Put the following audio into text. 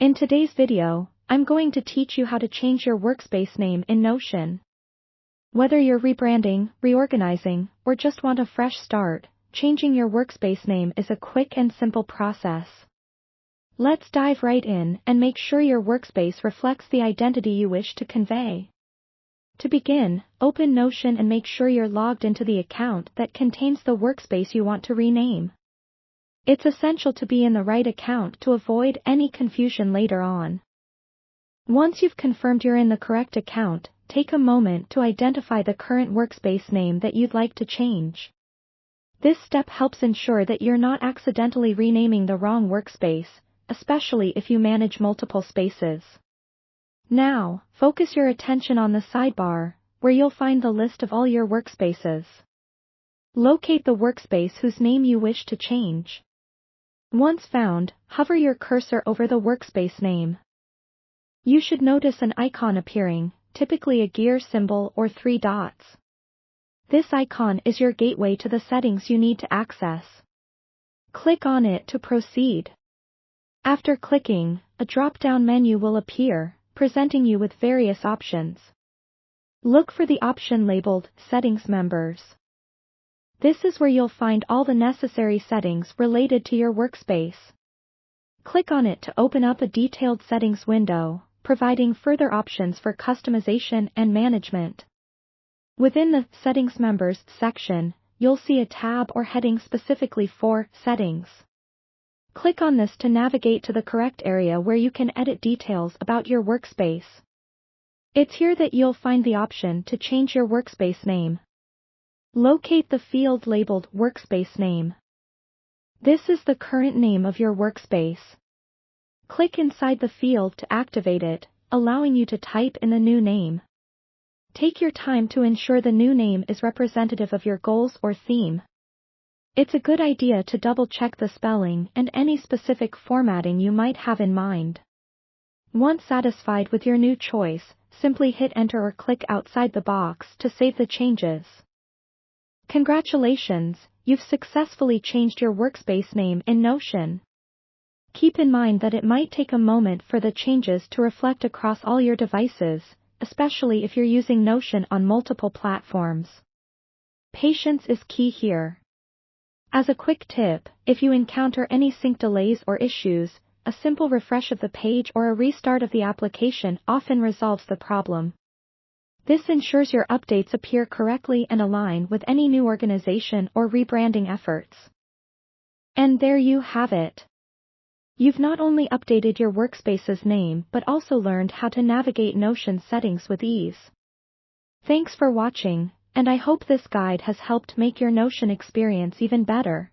In today's video, I'm going to teach you how to change your workspace name in Notion. Whether you're rebranding, reorganizing, or just want a fresh start, changing your workspace name is a quick and simple process. Let's dive right in and make sure your workspace reflects the identity you wish to convey. To begin, open Notion and make sure you're logged into the account that contains the workspace you want to rename. It's essential to be in the right account to avoid any confusion later on. Once you've confirmed you're in the correct account, take a moment to identify the current workspace name that you'd like to change. This step helps ensure that you're not accidentally renaming the wrong workspace, especially if you manage multiple spaces. Now, focus your attention on the sidebar, where you'll find the list of all your workspaces. Locate the workspace whose name you wish to change. Once found, hover your cursor over the workspace name. You should notice an icon appearing, typically a gear symbol or 3 dots. This icon is your gateway to the settings you need to access. Click on it to proceed. After clicking, a drop-down menu will appear, presenting you with various options. Look for the option labeled Settings Members. This is where you'll find all the necessary settings related to your workspace. Click on it to open up a detailed settings window, providing further options for customization and management. Within the Settings Members section, you'll see a tab or heading specifically for Settings. Click on this to navigate to the correct area where you can edit details about your workspace. It's here that you'll find the option to change your workspace name. Locate the field labeled Workspace Name. This is the current name of your workspace. Click inside the field to activate it, allowing you to type in the new name. Take your time to ensure the new name is representative of your goals or theme. It's a good idea to double-check the spelling and any specific formatting you might have in mind. Once satisfied with your new choice, simply hit Enter or click outside the box to save the changes. Congratulations, you've successfully changed your workspace name in Notion. Keep in mind that it might take a moment for the changes to reflect across all your devices, especially if you're using Notion on multiple platforms. Patience is key here. As a quick tip, if you encounter any sync delays or issues, a simple refresh of the page or a restart of the application often resolves the problem. This ensures your updates appear correctly and align with any new organization or rebranding efforts. And there you have it. You've not only updated your workspace's name but also learned how to navigate Notion settings with ease. Thanks for watching, and I hope this guide has helped make your Notion experience even better.